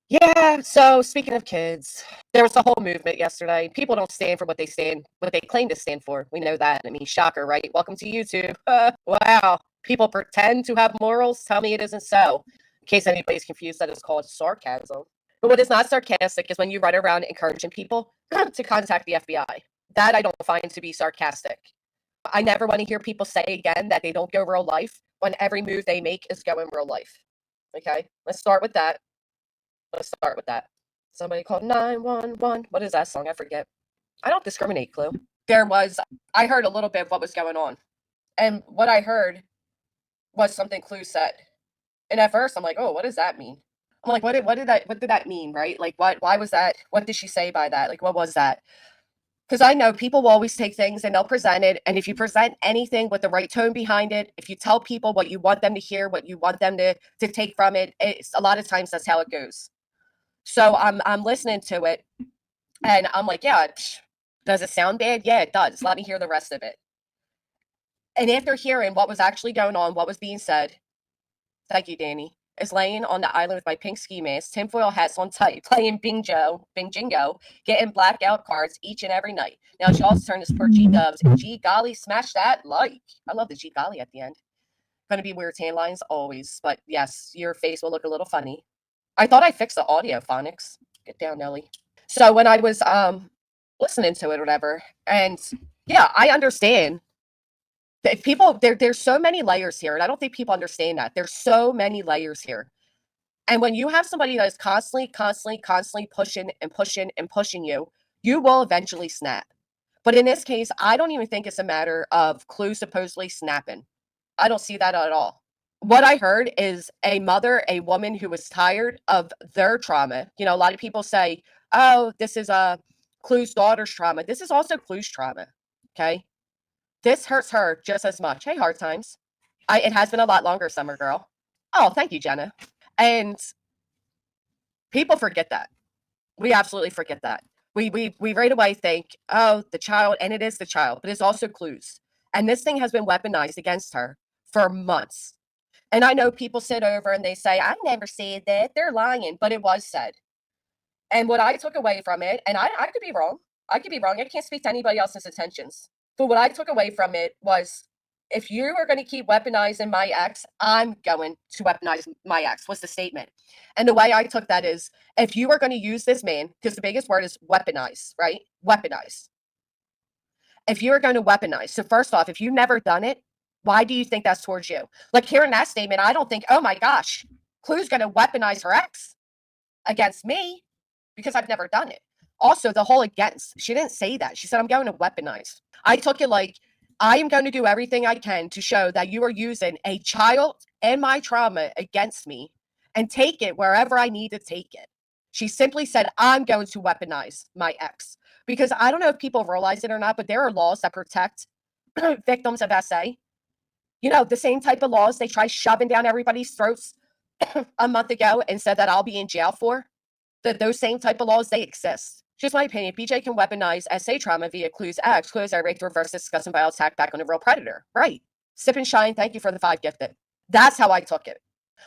Yeah, so speaking of kids, there was a whole movement yesterday. People don't stand for what they claim to stand for. We know that. I mean, shocker, right? Welcome to YouTube. Wow. People pretend to have morals. Tell me it isn't so. In case anybody's confused, that is called sarcasm. But what is not sarcastic is when you run around encouraging people to contact the FBI. That I don't find to be sarcastic. I never want to hear people say again that they don't go real life when every move they make is going real life. Okay, let's start with that. Let's start with that. Somebody called 911. What is that song? I forget. I don't discriminate, Clue. There was, I heard a little bit of what was going on. And what I heard was something Clue said. And at first, I'm like, oh, what does that mean? I'm like, what did that mean, right? Like, why was that? What did she say by that? Like, what was that? Because I know people will always take things and they'll present it. And if you present anything with the right tone behind it, if you tell people what you want them to hear, what you want them to take from it, it's a lot of times that's how it goes. So I'm listening to it and I'm like, yeah, does it sound bad? Yeah, it does. Let me hear the rest of it. And after hearing what was actually going on, what was being said, thank you, Danny, is laying on the island with my pink ski mask, tinfoil hats on tight, playing bingo, getting blackout cards each and every night. Now she also turned to support G Dubs and G Golly, smash that like. I love the G Golly at the end. Gonna be weird tan lines always, but yes, your face will look a little funny. I thought I fixed the audio phonics. Get down, Nelly. So when I was listening to it or whatever, and yeah, I understand that people there's so many layers here, and I don't think people understand that. There's so many layers here. And when you have somebody that is constantly pushing and pushing and pushing you, you will eventually snap. But in this case, I don't even think it's a matter of Clue supposedly snapping. I don't see that at all. What I heard is a mother, a woman who was tired of their trauma. You know, a lot of people say, oh, this is a Clue's daughter's trauma. This is also Clue's trauma. Okay. This hurts her just as much. Hey, hard times. It has been a lot longer, summer girl. Oh, thank you, Jenna. And people forget that. We absolutely forget that. We right away think, oh, the child, and it is the child, but it's also Clue's. And this thing has been weaponized against her for months. And I know people sit over and they say, I never said that. They're lying, but it was said. And what I took away from it, and I could be wrong. I could be wrong. I can't speak to anybody else's intentions. But what I took away from it was if you are going to keep weaponizing my ex, I'm going to weaponize my ex, was the statement. And the way I took that is if you are going to use this man, because the biggest word is weaponize, right? Weaponize. If you are going to weaponize, so first off, if you've never done it, why do you think that's towards you? Like hearing that statement, I don't think, oh my gosh, Clue's going to weaponize her ex against me because I've never done it. Also, the whole against, she didn't say that. She said, I'm going to weaponize. I took it like, I am going to do everything I can to show that you are using a child and my trauma against me and take it wherever I need to take it. She simply said, I'm going to weaponize my ex. Because I don't know if people realize it or not, but there are laws that protect victims of SA. You know, the same type of laws they try shoving down everybody's throats a month ago and said that I'll be in jail for. That those same type of laws, they exist. Just my opinion, BJ can weaponize SA trauma via Clues X. Clues I raped, reverse, discuss, and violence attack back on a real predator. Right. Sip and shine. Thank you for the 5 gifted. That's how I took it.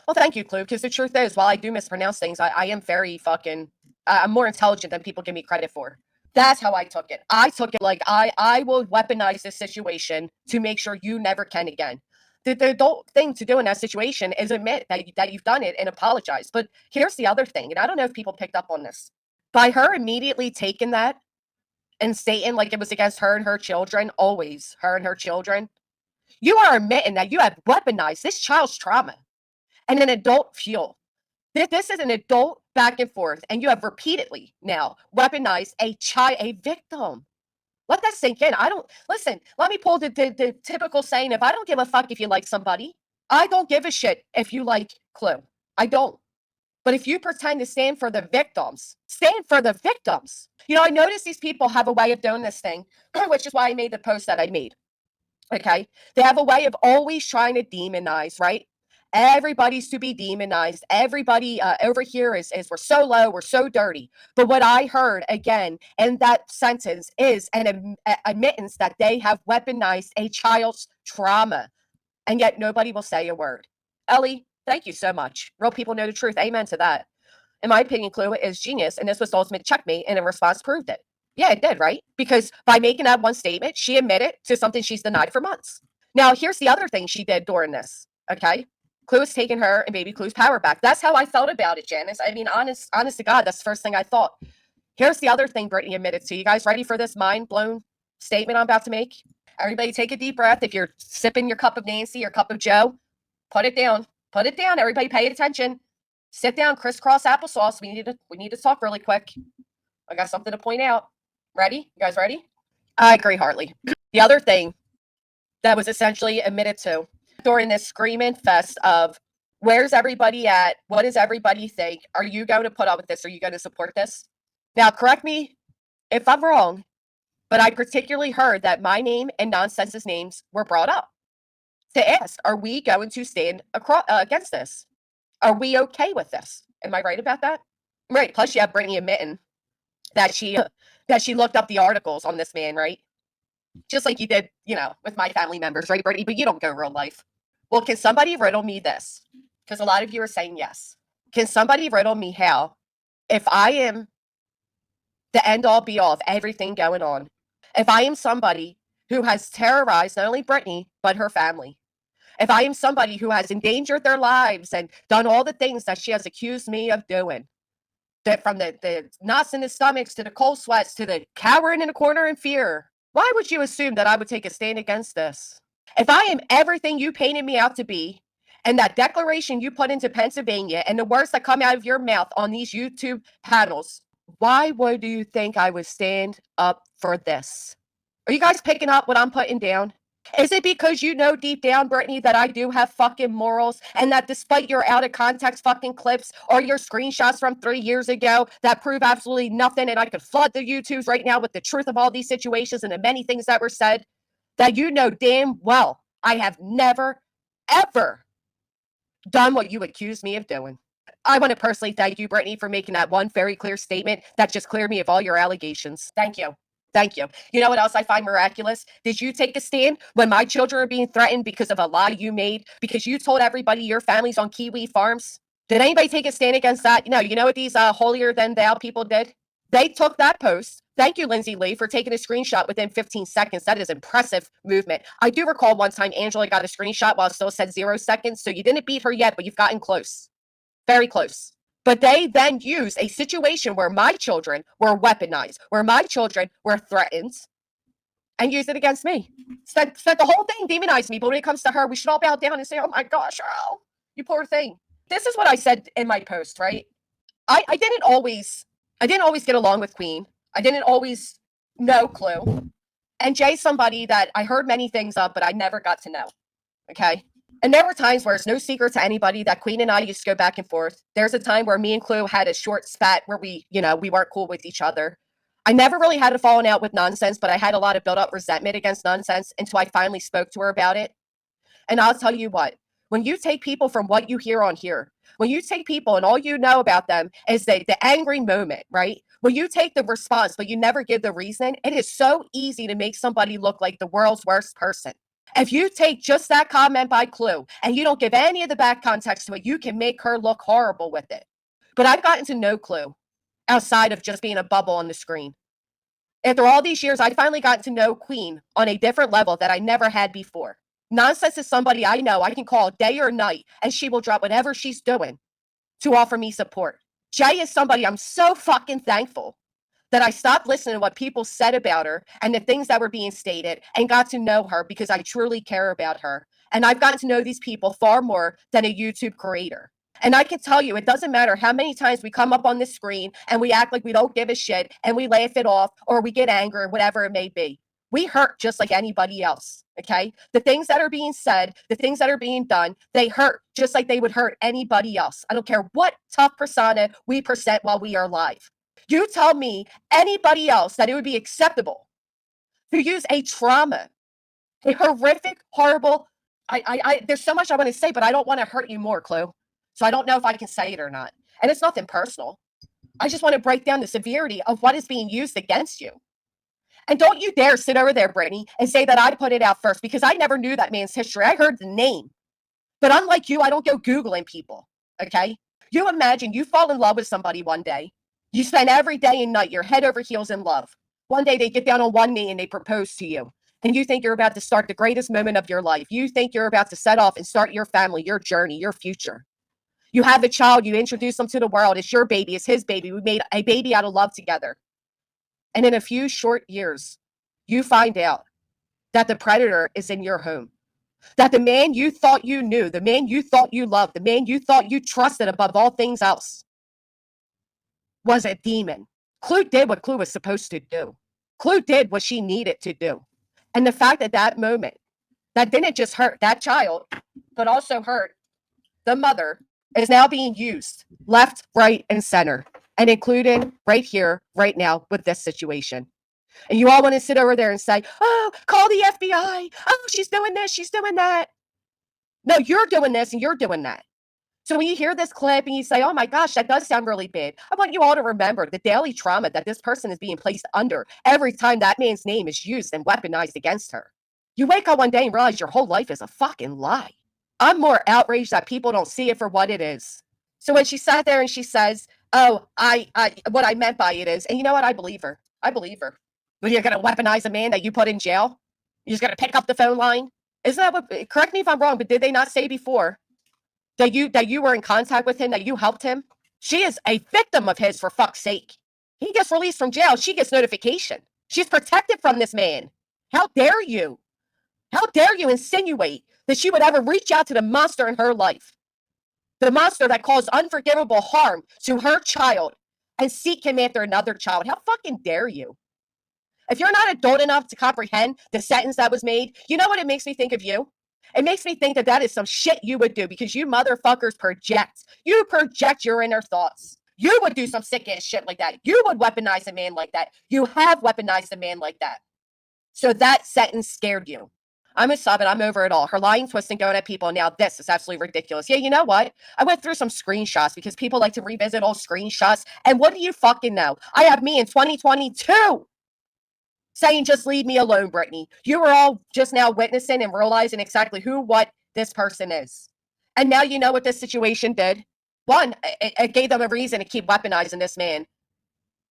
Well, thank you, Clue, because the truth is, while I do mispronounce things, I am very fucking, I'm more intelligent than people give me credit for. That's how I took it. I took it like I will weaponize this situation to make sure you never can again. The adult thing to do in that situation is admit that you've done it and apologize. But here's the other thing, and I don't know if people picked up on this. By her immediately taking that and stating like it was against her and her children, always her and her children, you are admitting that you have weaponized this child's trauma and an adult fuel. This is an adult back and forth, and you have repeatedly now weaponized a victim. Let that sink in. I don't listen. Let me pull the typical saying: if I don't give a fuck if you like somebody, I don't give a shit if you like Clue. I don't. But if you pretend to stand for the victims, stand for the victims. You know, I notice these people have a way of doing this thing, which is why I made the post that I made. Okay. They have a way of always trying to demonize, right? Everybody's to be demonized. Everybody over here is we're so low, we're so dirty. But what I heard again in that sentence is an admittance that they have weaponized a child's trauma, and yet nobody will say a word. Ellie, thank you so much. Real people know the truth. Amen to that. in my opinion, Clue is genius, and this was the ultimate checkmate, and in response proved it. Yeah, it did, right? Because by making that one statement, she admitted to something she's denied for months. Now, here's the other thing she did during this, okay? Clue is taking her and baby Clue's power back. That's how I felt about it, Janice. I mean, honest to God, that's the first thing I thought. Here's the other thing Brittany admitted to. You guys ready for this mind-blown statement I'm about to make? Everybody take a deep breath. If you're sipping your cup of Nancy or cup of Joe, put it down. Put it down. Everybody pay attention. Sit down, crisscross applesauce. We need to talk really quick. I got something to point out. Ready? You guys ready? I agree, Hartley. The other thing that was essentially admitted to during this screaming fest of where's everybody at? What does everybody think? Are you going to put up with this? Are you going to support this? Now, correct me if I'm wrong, but I particularly heard that my name and Nonsense's names were brought up to ask, are we going to stand against this? Are we okay with this? Am I right about that? Right. Plus, you have Brittany admitting that she looked up the articles on this man, right? Just like you did, with my family members, right, Brittany? But you don't go real life. Well, can somebody riddle me this? Because a lot of you are saying yes. Can somebody riddle me how, if I am the end all be all of everything going on, if I am somebody who has terrorized not only Brittany, but her family, if I am somebody who has endangered their lives and done all the things that she has accused me of doing, that from the knots in the stomachs to the cold sweats to the cowering in the corner in fear, why would you assume that I would take a stand against this? If I am everything you painted me out to be, and that declaration you put into Pennsylvania and the words that come out of your mouth on these YouTube panels, why would you think I would stand up for this? Are you guys picking up what I'm putting down? Is it because you know deep down, Brittany, that I do have fucking morals, and that despite your out of context fucking clips or your screenshots from 3 years ago that prove absolutely nothing, and I could flood the YouTubes right now with the truth of all these situations and the many things that were said, that you know damn well I have never, ever done what you accused me of doing. I want to personally thank you, Brittany, for making that one very clear statement that just cleared me of all your allegations. Thank you. Thank you. You know what else I find miraculous? Did you take a stand when my children are being threatened because of a lie you made? Because you told everybody your family's on Kiwi farms? Did anybody take a stand against that? No, you know what these holier than thou people did? They took that post. Thank you, Lindsay Lee, for taking a screenshot within 15 seconds. That is impressive movement. I do recall one time Angela got a screenshot while it still said 0 seconds. So you didn't beat her yet, but you've gotten close. Very close. But they then used a situation where my children were weaponized, where my children were threatened, and used it against me. Spent the whole thing demonized me. But when it comes to her, we should all bow down and say, oh my gosh, Earl, you poor thing. This is what I said in my post, right? I didn't always get along with Queen. I didn't always know Clue. And Jay's somebody that I heard many things of, but I never got to know. Okay? And there were times where it's no secret to anybody that Queen and I used to go back and forth. There's a time where me and Clue had a short spat where we weren't cool with each other. I never really had a falling out with Nonsense, but I had a lot of built up resentment against Nonsense until I finally spoke to her about it. And I'll tell you what, when you take people from what you hear on here, when you take people and all you know about them is the angry moment, right? When you take the response, but you never give the reason, it is so easy to make somebody look like the world's worst person. If you take just that comment by Clue and you don't give any of the back context to it, you can make her look horrible with it. But I've gotten to know Clue outside of just being a bubble on the screen. After all these years, I finally got to know Queen on a different level that I never had before. Nonsense is somebody I know I can call day or night, and she will drop whatever she's doing to offer me support. Jay is somebody I'm so fucking thankful that I stopped listening to what people said about her and the things that were being stated and got to know her because I truly care about her. And I've gotten to know these people far more than a YouTube creator. And I can tell you, it doesn't matter how many times we come up on the screen and we act like we don't give a shit and we laugh it off or we get angry or whatever it may be. We hurt just like anybody else, okay? The things that are being said, the things that are being done, they hurt just like they would hurt anybody else. I don't care what tough persona we present while we are live. You tell me anybody else that it would be acceptable to use a trauma, a horrific, horrible, there's so much I want to say, but I don't want to hurt you more, Clue. So I don't know if I can say it or not. And it's nothing personal. I just want to break down the severity of what is being used against you. And don't you dare sit over there, Brittany, and say that I put it out first, because I never knew that man's history. I heard the name. But unlike you, I don't go Googling people, okay? You imagine you fall in love with somebody one day. You spend every day and night, your head over heels in love. One day they get down on one knee and they propose to you. And you think you're about to start the greatest moment of your life. You think you're about to set off and start your family, your journey, your future. You have a child, you introduce them to the world. It's your baby, it's his baby. We made a baby out of love together. And in a few short years, you find out that the predator is in your home. That the man you thought you knew, the man you thought you loved, the man you thought you trusted above all things else was a demon. Clue did what Clue was supposed to do. Clue did what she needed to do. And the fact that that moment, that didn't just hurt that child, but also hurt the mother, is now being used left, right, and center, and including right here, right now, with this situation. And you all want to sit over there and say, oh, call the FBI. Oh, she's doing this, she's doing that. No, you're doing this and you're doing that. So when you hear this clip and you say, oh my gosh, that does sound really big, I want you all to remember the daily trauma that this person is being placed under every time that man's name is used and weaponized against her. You wake up one day and realize your whole life is a fucking lie. I'm more outraged that people don't see it for what it is. So when she sat there and she says, oh, what I meant by it is, and you know what? I believe her. I believe her. But you're going to weaponize a man that you put in jail? You're just going to pick up the phone line? Isn't that what, correct me if I'm wrong, but did they not say before that you were in contact with him, that you helped him? She is a victim of his, for fuck's sake. He gets released from jail. She gets notification. She's protected from this man. How dare you? How dare you insinuate that she would ever reach out to the monster in her life? The monster that caused unforgivable harm to her child and seek him after another child. How fucking dare you? If you're not adult enough to comprehend the sentence that was made, you know what it makes me think of you? It makes me think that that is some shit you would do, because you motherfuckers project. You project your inner thoughts. You would do some sick ass shit like that. You would weaponize a man like that. You have weaponized a man like that. So that sentence scared you. I'm a sub and I'm over it all. Her lying, twisting, going at people. Now this is absolutely ridiculous. Yeah, you know what? I went through some screenshots because people like to revisit old screenshots. And what do you fucking know? I have me in 2022 saying, just leave me alone, Brittany. You were all just now witnessing and realizing exactly who, what this person is. And now you know what this situation did. One, it gave them a reason to keep weaponizing this man.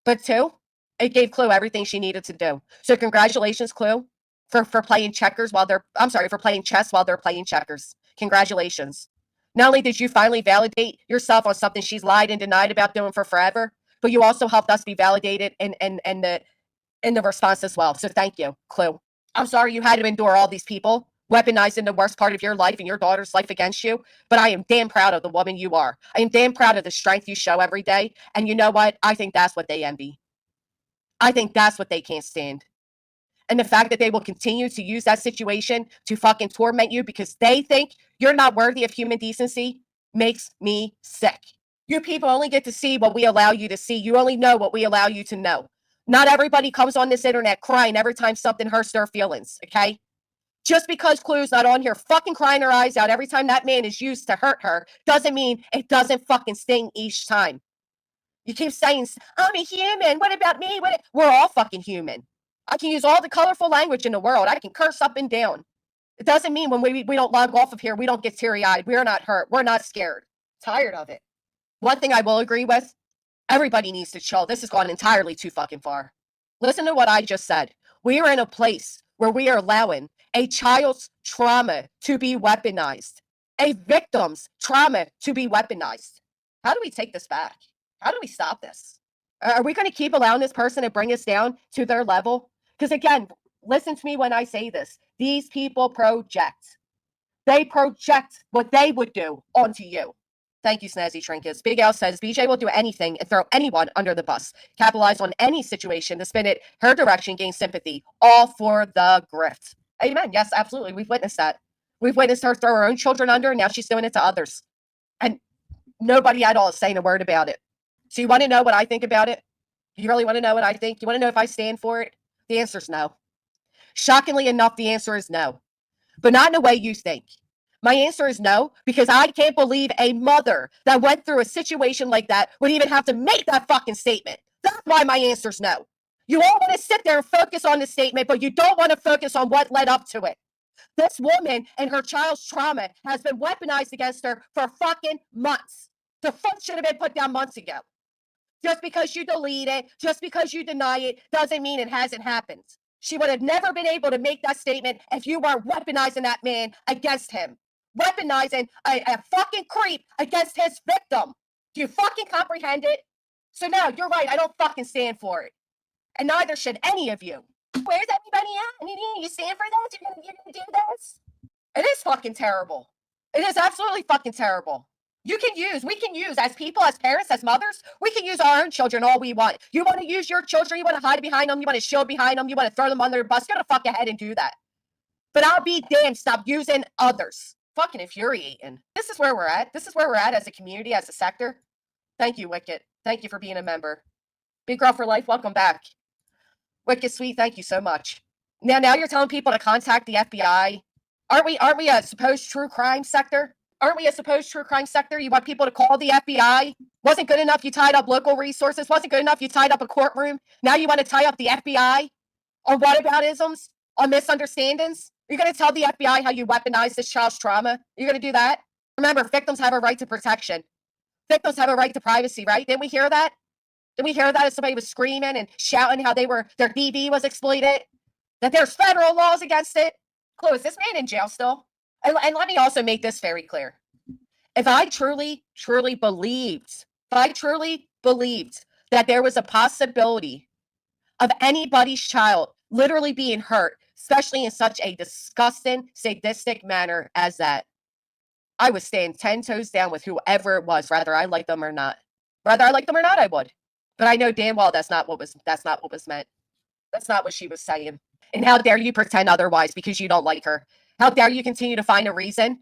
But two, it gave Clue everything she needed to do. So congratulations, Clue, for playing checkers while they're, I'm sorry, for playing chess while they're playing checkers. Congratulations. Not only did you finally validate yourself on something she's lied and denied about doing for forever, but you also helped us be validated in the response as well. So thank you, Clue. I'm sorry you had to endure all these people weaponizing the worst part of your life and your daughter's life against you, but I am damn proud of the woman you are. I am damn proud of the strength you show every day. And you know what? I think that's what they envy. I think that's what they can't stand. And the fact that they will continue to use that situation to fucking torment you because they think you're not worthy of human decency makes me sick. You people only get to see what we allow you to see. You only know what we allow you to know. Not everybody comes on this internet crying every time something hurts their feelings, okay? Just because Clue's not on here fucking crying her eyes out every time that man is used to hurt her doesn't mean it doesn't fucking sting each time. You keep saying, I'm a human. What about me? We're all fucking human. I can use all the colorful language in the world. I can curse up and down. It doesn't mean when we don't log off of here, we don't get teary-eyed. We're not hurt. We're not scared. Tired of it. One thing I will agree with, everybody needs to chill. This has gone entirely too fucking far. Listen to what I just said. We are in a place where we are allowing a child's trauma to be weaponized, a victim's trauma to be weaponized. How do we take this back? How do we stop this? Are we going to keep allowing this person to bring us down to their level? Because again, listen to me when I say this. These people project. They project what they would do onto you. Thank you, Snazzy Trinkets. Big Al says, BJ will do anything and throw anyone under the bus. Capitalize on any situation to spin it her direction, gain sympathy. All for the grift. Amen. Yes, absolutely. We've witnessed that. We've witnessed her throw her own children under, and now she's doing it to others. And nobody at all is saying a word about it. So you want to know what I think about it? You really want to know what I think? You want to know if I stand for it? The answer is no. Shockingly enough, the answer is no. But not in the way you think. My answer is no, because I can't believe a mother that went through a situation like that would even have to make that fucking statement. That's why my answer is no. You all want to sit there and focus on the statement, but you don't want to focus on what led up to it. This woman and her child's trauma has been weaponized against her for fucking months. The foot should have been put down months ago. Just because you delete it, just because you deny it, doesn't mean it hasn't happened. She would have never been able to make that statement if you weren't weaponizing that man against him. Weaponizing a fucking creep against his victim. Do you fucking comprehend it? So now, you're right, I don't fucking stand for it. And neither should any of you. Where's everybody at? You stand for that? You're gonna do this? It is fucking terrible. It is absolutely fucking terrible. We can use, as people, as parents, as mothers, we can use our own children all we want. You want to use your children, you want to hide behind them, you want to shield behind them, you want to throw them under the bus, go to fuck ahead and do that. But I'll be damned, stop using others. Fucking infuriating. This is where we're at. This is where we're at as a community, as a sector. Thank you, Wicked. Thank you for being a member. Big Girl for Life, welcome back. Wicked Sweet, thank you so much. Now you're telling people to contact the FBI. Aren't we a supposed true crime sector? Aren't we a supposed true crime sector? You want people to call the FBI? Wasn't good enough, you tied up local resources. Wasn't good enough, you tied up a courtroom. Now you want to tie up the FBI on whataboutisms, on misunderstandings? You're going to tell the FBI how you weaponize this child's trauma? You're going to do that? Remember, victims have a right to protection. Victims have a right to privacy, right? Didn't we hear that? Didn't we hear that as somebody was screaming and shouting how their DV was exploited? That there's federal laws against it? Chloe, is this man in jail still? And let me also make this very clear. If I truly believed that there was a possibility of anybody's child literally being hurt, especially in such a disgusting, sadistic manner as that, I would stand 10 toes down with whoever it was, whether I like them or not. Whether I like them or not, I would. But I know damn well that's not what was meant. That's not what she was saying. And how dare you pretend otherwise because you don't like her? How dare you continue to find a reason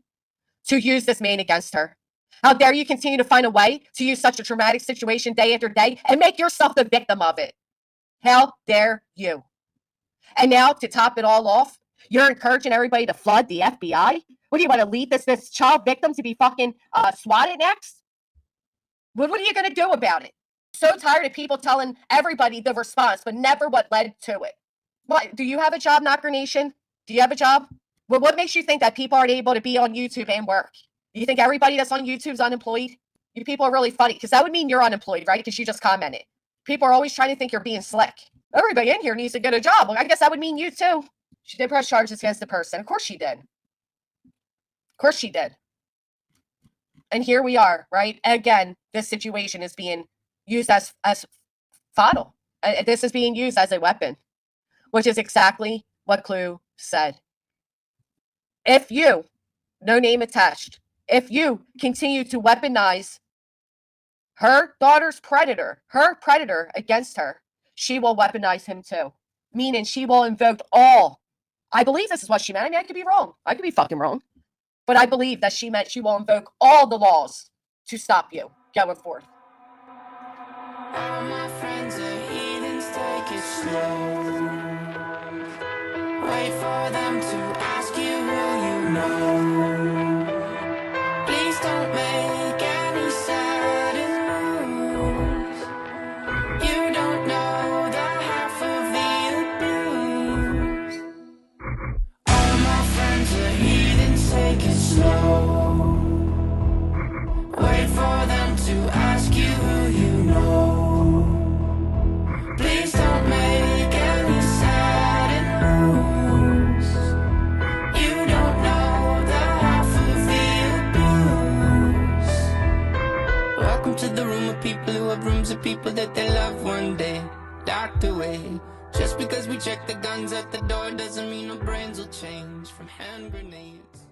to use this man against her? How dare you continue to find a way to use such a traumatic situation day after day and make yourself the victim of it? How dare you? And now, to top it all off, you're encouraging everybody to flood the FBI? What do you want to lead this child victim to be fucking swatted next? What are you going to do about it? So tired of people telling everybody the response, but never what led to it. What, do you have a job, Knocker Nation? Do you have a job? Well, what makes you think that people aren't able to be on YouTube and work? Do you think everybody that's on YouTube is unemployed? You people are really funny, because that would mean you're unemployed, right? Because you just commented. People are always trying to think you're being slick. Everybody in here needs to get a job. Well, I guess that would mean you too. She did press charges against the person. Of course she did. Of course she did. And here we are, right? Again, this situation is being used as fatal. This is being used as a weapon, which is exactly what Clue said. If you, no name attached, if you continue to weaponize her daughter's predator, her predator against her, she will weaponize him too. Meaning she will invoke all. I believe this is what she meant. I mean, I could be wrong. I could be fucking wrong. But I believe that she meant she will invoke all the laws to stop you going forth. All my friends are heathens, take it slow. Wait for them to ask you who you know. Please don't make any sudden moves. You don't know the half of the abuse. All my friends are heathens, take it slow. Wait for them to ask you who you know. Please don't make any sudden moves. You don't know the half of the abuse. Welcome to the room of people who have rooms of people that they love one day docked away. Just because we check the guns at the door doesn't mean our brains will change from hand grenades.